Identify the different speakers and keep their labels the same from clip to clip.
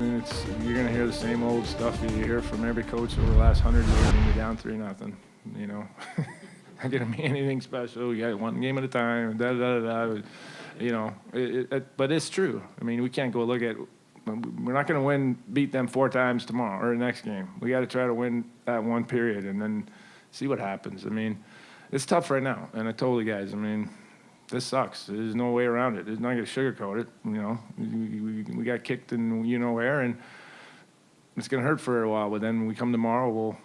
Speaker 1: mean, you're going to hear the same old stuff that you hear from every coach over the last 100 years when you're down 3-0. You know, not going to be anything special. You got one game at a time. You know, but it's true. I mean, we can't go look at. We're not going to beat them 4 times tomorrow or the next game. We got to try to win that one period and then see what happens. I mean, it's tough right now, and I told you guys. I mean, this sucks. There's no way around it. There's not going to sugarcoat it. You know, we got kicked in you know where, and it's going to hurt for a while. But then when we come tomorrow, we'll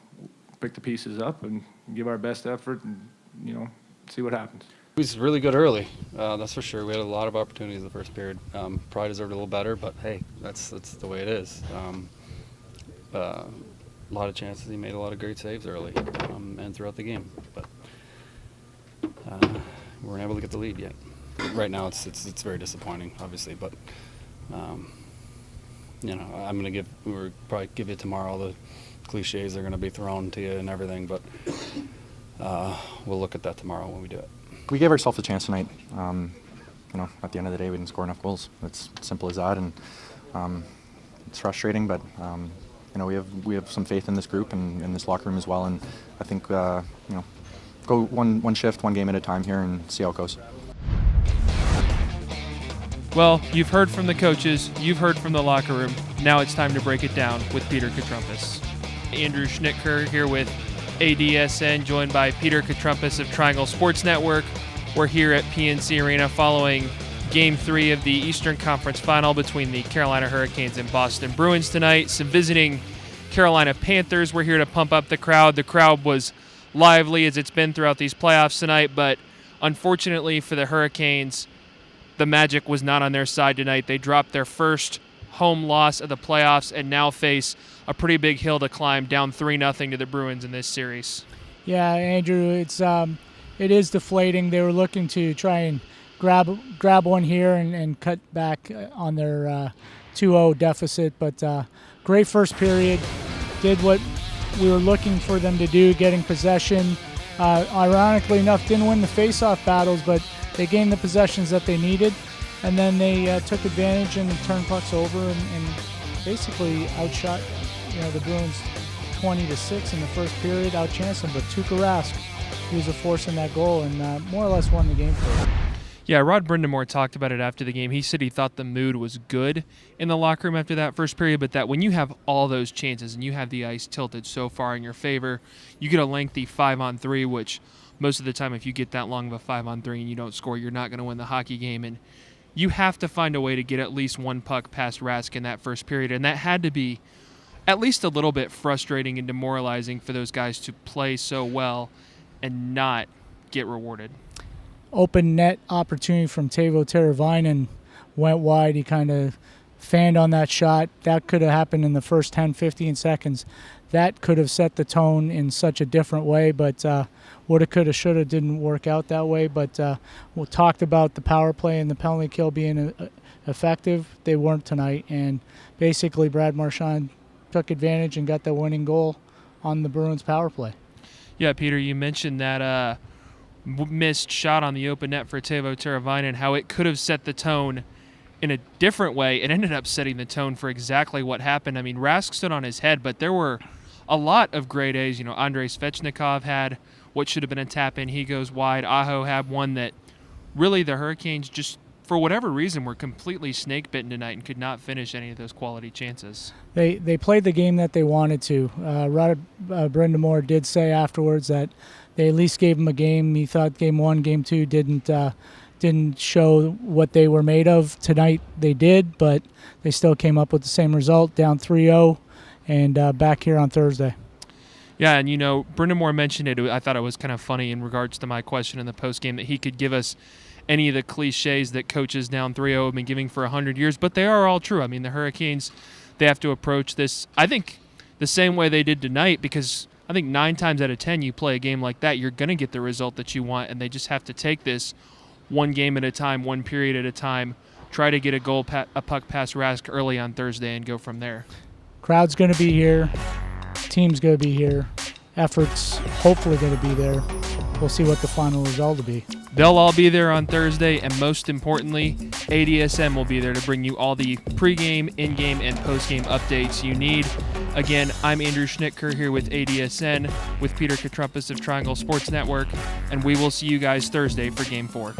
Speaker 1: pick the pieces up and give our best effort, and you know, see what happens.
Speaker 2: It was really good early, that's for sure. We had a lot of opportunities in the first period. Probably deserved a little better, but hey, that's the way it is. A lot of chances. He made a lot of great saves early and throughout the game, but we weren't able to get the lead yet. Right now, it's very disappointing, obviously, but you know, we'll probably give you tomorrow all the cliches are going to be thrown to you and everything, but we'll look at that tomorrow when we do it.
Speaker 3: We gave ourselves a chance tonight. You know, at the end of the day, we didn't score enough goals. It's simple as that, and it's frustrating. But you know, we have some faith in this group and in this locker room as well. And I think you know, go one shift, one game at a time here, and see how it goes.
Speaker 4: Well, you've heard from the coaches, you've heard from the locker room. Now it's time to break it down with Peter Katrumpis. Andrew Schnittker here with ADSN, joined by Peter Katrumpis of Triangle Sports Network. We're here at PNC Arena following Game 3 of the Eastern Conference Final between the Carolina Hurricanes and Boston Bruins tonight. Some visiting Carolina Panthers. We're here to pump up the crowd. The crowd was lively as it's been throughout these playoffs tonight, but unfortunately for the Hurricanes, the magic was not on their side tonight. They dropped their first home loss of the playoffs and now face a pretty big hill to climb, down 3-0 to the Bruins in this series.
Speaker 5: Yeah, Andrew, it is deflating. They were looking to try and grab one here and cut back on their 2-0 deficit, but great first period. Did what we were looking for them to do, getting possession. Ironically enough, didn't win the face-off battles, but they gained the possessions that they needed, and then they took advantage and turned pucks over and basically outshot the Bruins 20-6 in the first period, outchanced them. But Tuukka Rask, he was a force in that goal and more or less won the game for them.
Speaker 4: Yeah, Rod Brindamore talked about it after the game. He said he thought the mood was good in the locker room after that first period, but that when you have all those chances and you have the ice tilted so far in your favor, you get a lengthy 5-on-3, which most of the time if you get that long of a 5-on-3 and you don't score, you're not going to win the hockey game. And you have to find a way to get at least one puck past Rask in that first period, and that had to be at least a little bit frustrating and demoralizing for those guys to play so well and not get rewarded.
Speaker 5: Open net opportunity from Teuvo Teravainen went wide. He kind of fanned on that shot. That could have happened in the first 10, 15 seconds. That could have set the tone in such a different way, but woulda, coulda, shoulda didn't work out that way. But we talked about the power play and the penalty kill being effective. They weren't tonight, and basically Brad Marchand took advantage and got the winning goal on the Bruins power play.
Speaker 4: Yeah, Peter, you mentioned that missed shot on the open net for Teuvo Teravainen, how it could have set the tone in a different way. It ended up setting the tone for exactly what happened. I mean, Rask stood on his head, but there were a lot of grade A's. Andrei Svechnikov had what should have been a tap-in. He goes wide. Aho had one that really the Hurricanes just, for whatever reason, were completely snake-bitten tonight and could not finish any of those quality chances. They
Speaker 5: played the game that they wanted to. Rod Brindamore did say afterwards that they at least gave him a game. He thought game 1, game 2 didn't show what they were made of. Tonight they did, but they still came up with the same result, down 3-0, and back here on Thursday.
Speaker 4: Yeah, and Brindamore mentioned it. I thought it was kind of funny in regards to my question in the postgame that he could give us any of the cliches that coaches down 3-0 have been giving for 100 years, but they are all true. I mean, the Hurricanes, they have to approach this, I think, the same way they did tonight, because I think 9 times out of 10 you play a game like that, you're going to get the result that you want, and they just have to take this one game at a time, one period at a time, try to get a puck past Rask early on Thursday and go from there.
Speaker 5: Crowd's going to be here. Team's going to be here. Effort's hopefully going to be there. We'll see what the final result will be.
Speaker 4: They'll all be there on Thursday, and most importantly, ADSN will be there to bring you all the pregame, in-game, and postgame updates you need. Again, I'm Andrew Schnitker here with ADSN, with Peter Katrumpis of Triangle Sports Network, and we will see you guys Thursday for Game 4.